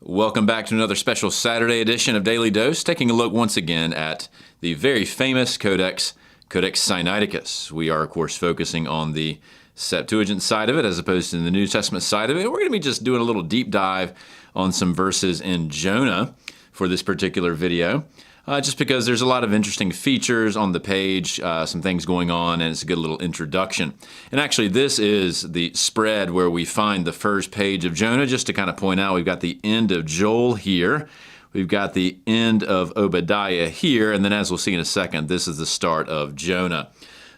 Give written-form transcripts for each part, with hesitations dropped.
Welcome back to another special Saturday edition of Daily Dose, taking a look once again at the very famous Codex, Codex Sinaiticus. We are, of course, focusing on the Septuagint side of it as opposed to the New Testament side of it. We're going to be just doing a little deep dive on some verses in Jonah for this particular video, just because there's a lot of interesting features on the page, some things going on, and it's a good little introduction. And actually, this is the spread where we find the first page of Jonah, just to kind of point out we've got the end of Joel here. We've got the end of Obadiah here, and then as we'll see in a second, this is the start of Jonah.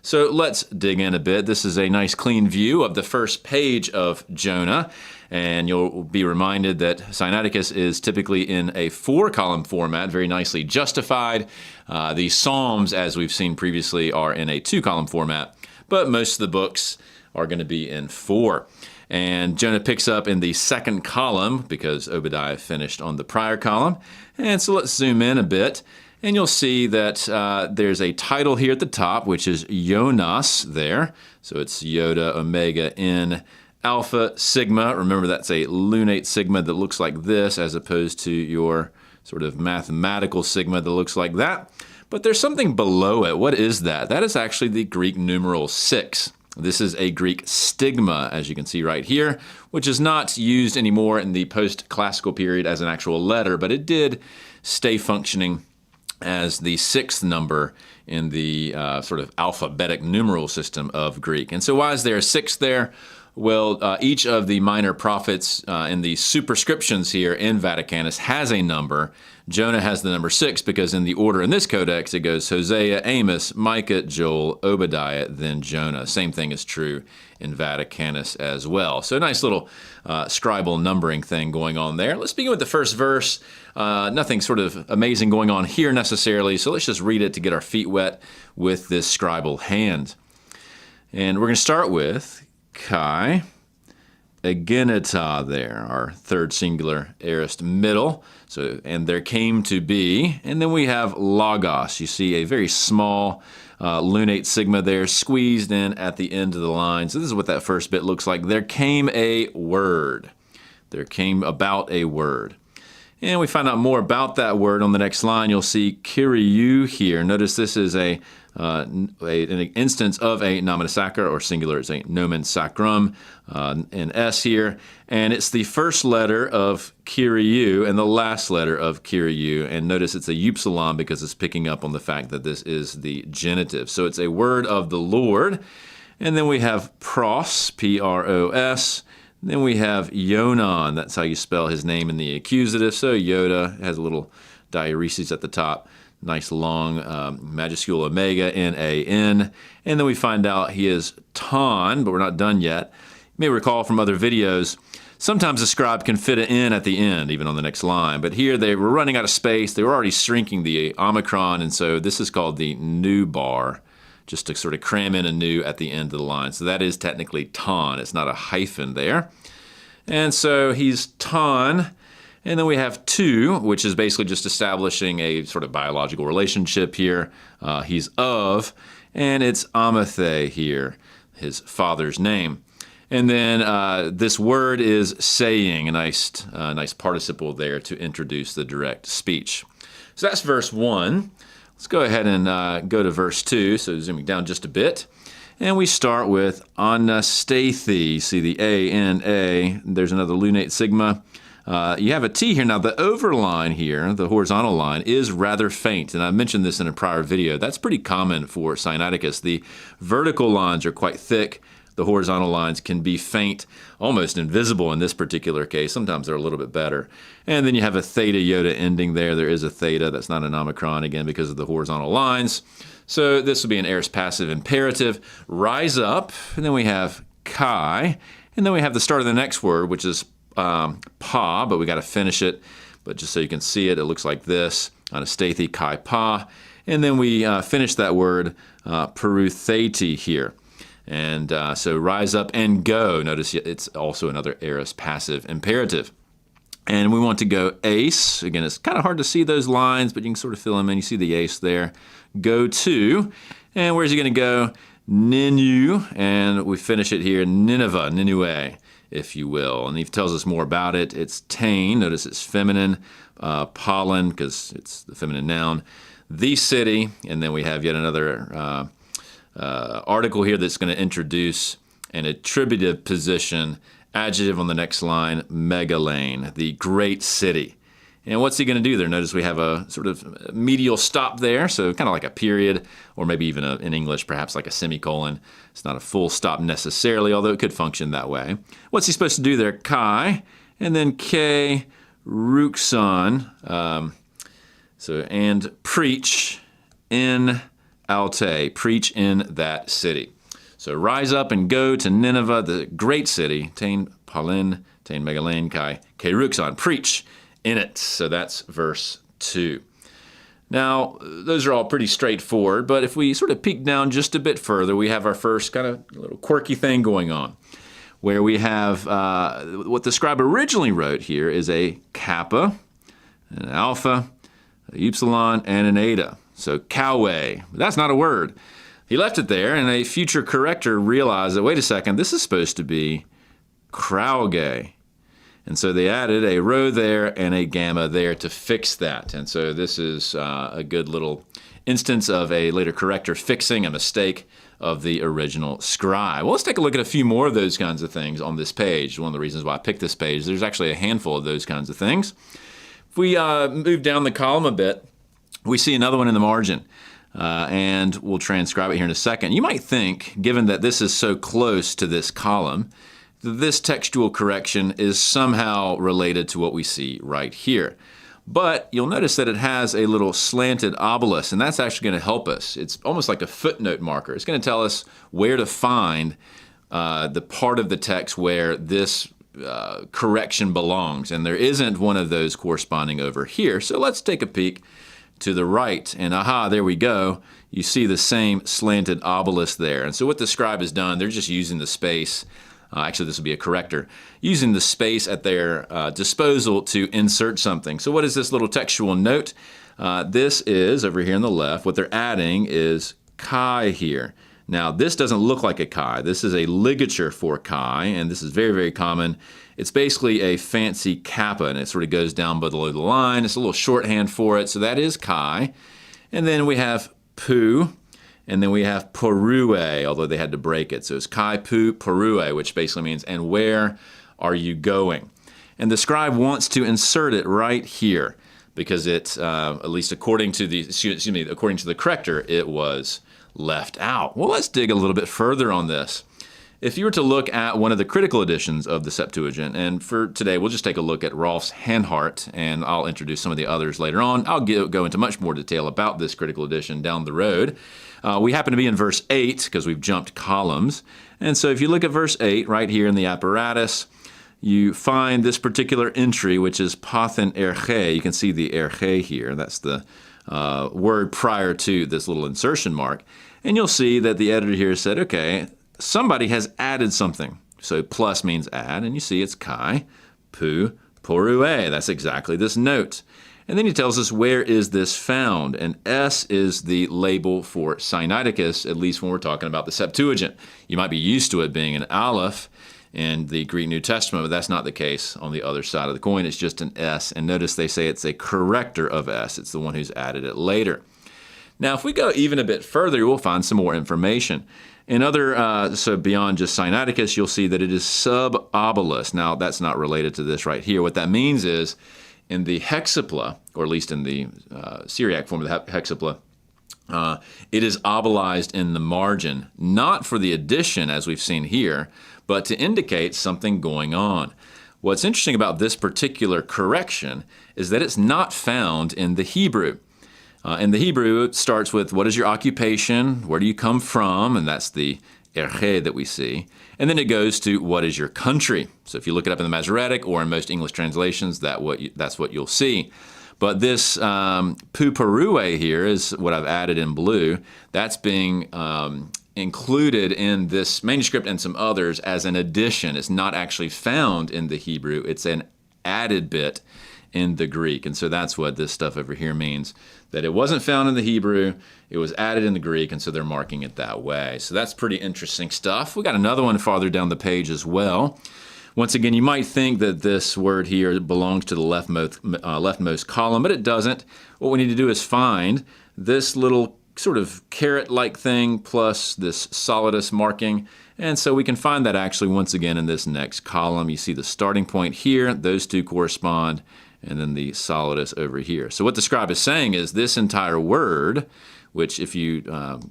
So let's dig in a bit. This is a nice clean view of the first page of Jonah, and you'll be reminded that Sinaiticus is typically in a 4-column format, very nicely justified. The Psalms, as we've seen previously, are in a 2-column format, but most of the books are going to be in 4. And Jonah picks up in the 2nd column because Obadiah finished on the prior column. And so let's zoom in a bit. And you'll see that there's a title here at the top, which is Jonas there. So it's Yoda, Omega, N, Alpha, Sigma. Remember, that's a lunate sigma that looks like this, as opposed to your sort of mathematical sigma that looks like that. But there's something below it. What is that? That is actually the Greek numeral 6. This is a Greek stigma, as you can see right here, which is not used anymore in the post-classical period as an actual letter, but it did stay functioning as the 6th number in the sort of alphabetic numeral system of Greek. And so why is there a 6 there? Well, each of the minor prophets in the superscriptions here in Vaticanus has a number. Jonah has the number 6 because in the order in this codex, it goes Hosea, Amos, Micah, Joel, Obadiah, then Jonah. Same thing is true in Vaticanus as well. So a nice little scribal numbering thing going on there. Let's begin with the first verse. Nothing sort of amazing going on here necessarily, so let's just read it to get our feet wet with this scribal hand. And we're going to start with Kai Egenita there, our third singular aorist middle. So, and there came to be, and then we have Logos. You see a very small lunate sigma there squeezed in at the end of the line. So this is what that first bit looks like. There came a word. There came about a word. And we find out more about that word on the next line. You'll see Kyriou here. Notice this is an instance of a nomen sacra, or singular, it's a nomen sacrum, in S here. And it's the first letter of Kyriou and the last letter of Kyriou. And notice it's a upsilon because it's picking up on the fact that this is the genitive. So it's a word of the Lord. And then we have pros, P-R-O-S. Then we have Yonan, that's how you spell his name in the accusative. So Yoda has a little diaeresis at the top, nice long majuscule omega, N-A-N. And then we find out he is Ton, but we're not done yet. You may recall from other videos, sometimes a scribe can fit it in at the end, even on the next line. But here they were running out of space. They were already shrinking the omicron, and so this is called the nu bar, just to sort of cram in a nu at the end of the line. So that is technically ton. It's not a hyphen there. And so he's ton. And then we have tu, which is basically just establishing a sort of biological relationship here. He's of, and it's Amathe here, his father's name. And then this word is saying, a nice participle there to introduce the direct speech. So that's verse 1. Let's go ahead and go to verse 2, so zooming down just a bit. And we start with Anastathi. See the A-N-A. There's another lunate sigma. You have a T here. Now, the overline here, the horizontal line, is rather faint. And I mentioned this in a prior video. That's pretty common for Sinaiticus. The vertical lines are quite thick. The horizontal lines can be faint, almost invisible in this particular case. Sometimes they're a little bit better. And then you have a theta iota ending there. There is a theta. That's not an omicron, again, because of the horizontal lines. So this would be an aorist passive imperative. Rise up. And then we have Kai. And then we have the start of the next word, which is pa, but we got to finish it. But just so you can see it, it looks like this. Anastathi, Kai, pa. And then we finish that word perutheti here. And so rise up and go. Notice it's also another aorist passive imperative. And we want to go ace. Again, it's kind of hard to see those lines, but you can sort of fill them in. You see the ace there. Go to. And where's he going to go? Ninu. And we finish it here, Nineveh, Ninue. if you will. And he tells us more about it. It's tain. Notice it's feminine. Pollen, because it's the feminine noun. The city. And then we have yet another article here that's going to introduce an attributive position, adjective on the next line, megalane, the great city. And what's he going to do there? Notice we have a sort of medial stop there, so kind of like a period, or maybe even in English, perhaps like a semicolon. It's not a full stop necessarily, although it could function that way. What's he supposed to do there? Kai, and then K, ruxon, and preach in Alte, preach in that city. So rise up and go to Nineveh, the great city, tain palin, tain megalane, kai, ruxon, preach in it. So that's verse 2. Now, those are all pretty straightforward, but if we sort of peek down just a bit further, we have our first kind of little quirky thing going on, where we have what the scribe originally wrote here is a kappa, an alpha, a upsilon, and an eta. So kawe, that's not a word. He left it there, and a future corrector realized that, wait a second, this is supposed to be krauge. And so they added a rho there and a gamma there to fix that. And so this is a good little instance of a later corrector fixing a mistake of the original scribe. Well, let's take a look at a few more of those kinds of things on this page. One of the reasons why I picked this page, there's actually a handful of those kinds of things. If we move down the column a bit, we see another one in the margin. And we'll transcribe it here in a second. You might think, given that this is so close to this column, this textual correction is somehow related to what we see right here. But you'll notice that it has a little slanted obelisk, and that's actually going to help us. It's almost like a footnote marker. It's going to tell us where to find the part of the text where this correction belongs. And there isn't one of those corresponding over here. So let's take a peek to the right, and aha, there we go. You see the same slanted obelisk there. And so what the scribe has done, they're just using the space. Actually, this would be a corrector, using the space at their disposal to insert something. So what is this little textual note? This is, over here on the left, what they're adding is chi here. Now, this doesn't look like a chi. This is a ligature for chi, and this is very, very common. It's basically a fancy kappa, and it sort of goes down below the line. It's a little shorthand for it, so that is chi. And then we have pu. And then we have porue, although they had to break it. So it's kai pu porue, which basically means, and where are you going? And the scribe wants to insert it right here because it, at least according to the corrector, it was left out. Well, let's dig a little bit further on this. If you were to look at one of the critical editions of the Septuagint, and for today we'll just take a look at Rolf's Hanhart, and I'll introduce some of the others later on. I'll go into much more detail about this critical edition down the road. We happen to be in verse 8 because we've jumped columns. And so if you look at verse 8 right here in the apparatus, you find this particular entry, which is pathen erche. You can see the erche here. That's the word prior to this little insertion mark. And you'll see that the editor here said, okay, somebody has added something. So plus means add, and you see it's kai, pu, porue. That's exactly this note. And then he tells us where is this found, and S is the label for Sinaiticus, at least when we're talking about the Septuagint. You might be used to it being an aleph in the Greek New Testament, but that's not the case on the other side of the coin. It's just an S, and notice they say it's a corrector of S. It's the one who's added it later. Now, if we go even a bit further, we'll find some more information. In other, so beyond just Sinaiticus, you'll see that it is sub-obelisk. Now, that's not related to this right here. What that means is, in the hexapla, or at least in the Syriac form of the hexapla, it is obelized in the margin, not for the addition, as we've seen here, but to indicate something going on. What's interesting about this particular correction is that it's not found in the Hebrew. In the Hebrew, it starts with, what is your occupation? Where do you come from? And that's the erche that we see. And then it goes to, what is your country? So if you look it up in the Masoretic or in most English translations, that's what you'll see. But this puparue here is what I've added in blue. That's being included in this manuscript and some others as an addition. It's not actually found in the Hebrew. It's an added bit in the Greek. And so that's what this stuff over here means, that it wasn't found in the Hebrew, it was added in the Greek, and so they're marking it that way. So that's pretty interesting stuff. We got another one farther down the page as well. Once again, you might think that this word here belongs to the leftmost column, but it doesn't. What we need to do is find this little sort of caret-like thing plus this solidus marking, and so we can find that actually once again in this next column. You see the starting point here, those two correspond, and then the solidus over here. So what the scribe is saying is this entire word, which if you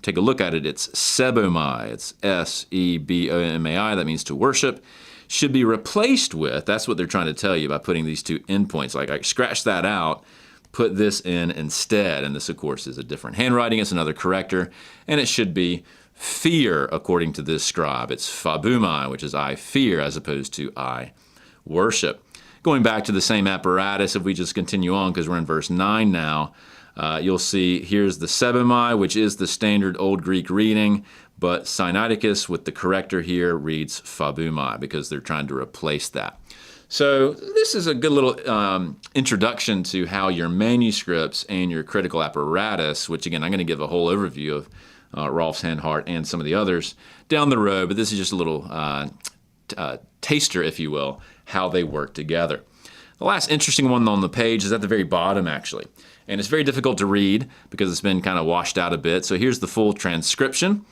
take a look at it, it's sebomai, it's S-E-B-O-M-A-I, that means to worship, should be replaced with, that's what they're trying to tell you by putting these two endpoints. Like I scratch that out, put this in instead, and this of course is a different handwriting, it's another corrector, and it should be fear according to this scribe. It's phobumai, which is I fear, as opposed to I worship. Going back to the same apparatus, if we just continue on, because we're in verse 9 now, you'll see here's the sebomai, which is the standard Old Greek reading, but Sinaiticus with the corrector here reads phobumai because they're trying to replace that. So this is a good little introduction to how your manuscripts and your critical apparatus, which again, I'm going to give a whole overview of Rolf's Handhart and some of the others down the road, but this is just a little taster, if you will, how they work together. The last interesting one on the page is at the very bottom, actually. And it's very difficult to read because it's been kind of washed out a bit. So here's the full transcription.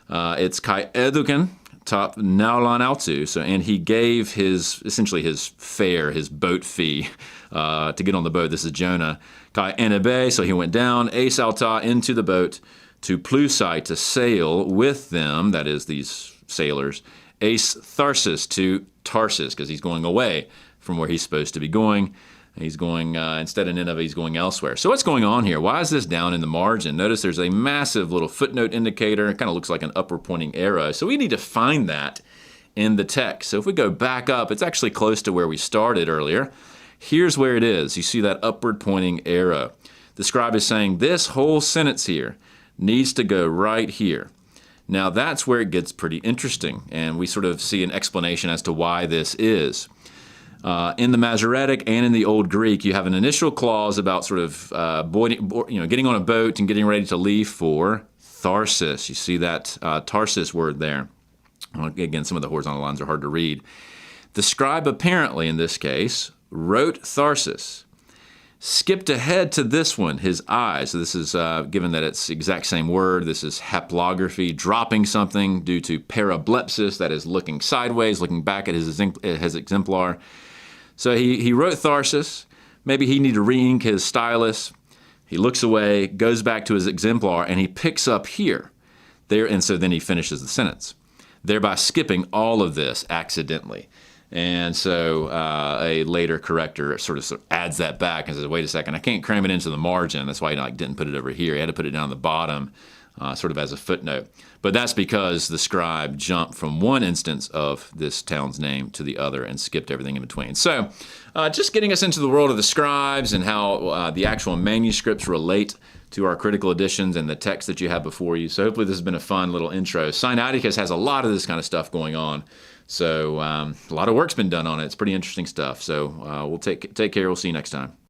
It's Kai Eduken top Naulan Altu. So, and he gave essentially his fare, his boat fee to get on the boat. This is Jonah. Kai Enebe, so he went down, Ace Alta into the boat to Plusai to sail with them, that is these sailors, Ace Tharsis to Tarsus, because he's going away from where he's supposed to be going. He's going, instead of Nineveh, he's going elsewhere. So what's going on here? Why is this down in the margin? Notice there's a massive little footnote indicator. It kind of looks like an upward pointing arrow. So we need to find that in the text. So if we go back up, it's actually close to where we started earlier. Here's where it is. You see that upward pointing arrow. The scribe is saying this whole sentence here needs to go right here. Now that's where it gets pretty interesting, and we sort of see an explanation as to why this is. In the Masoretic and in the Old Greek, you have an initial clause about sort of getting on a boat and getting ready to leave for Tharsis. You see that Tarsus word there. Again, some of the horizontal lines are hard to read. The scribe apparently, in this case, wrote Tharsis, skipped ahead to this one, his I. So this is, given that it's the exact same word, this is haplography, dropping something due to parablepsis, that is looking sideways, looking back at his exemplar. So he wrote Tharsis. Maybe he needed to re-ink his stylus. He looks away, goes back to his exemplar, and he picks up here. There, and so then he finishes the sentence, thereby skipping all of this accidentally. And so a later corrector sort of adds that back and says, wait a second, I can't cram it into the margin. That's why he didn't put it over here. He had to put it down the bottom sort of as a footnote. But that's because the scribe jumped from one instance of this town's name to the other and skipped everything in between. So just getting us into the world of the scribes and how the actual manuscripts relate to our critical editions and the text that you have before you. So hopefully this has been a fun little intro. Sinaiticus has a lot of this kind of stuff going on. So a lot of work's been done on it. It's pretty interesting stuff. So we'll take care. We'll see you next time.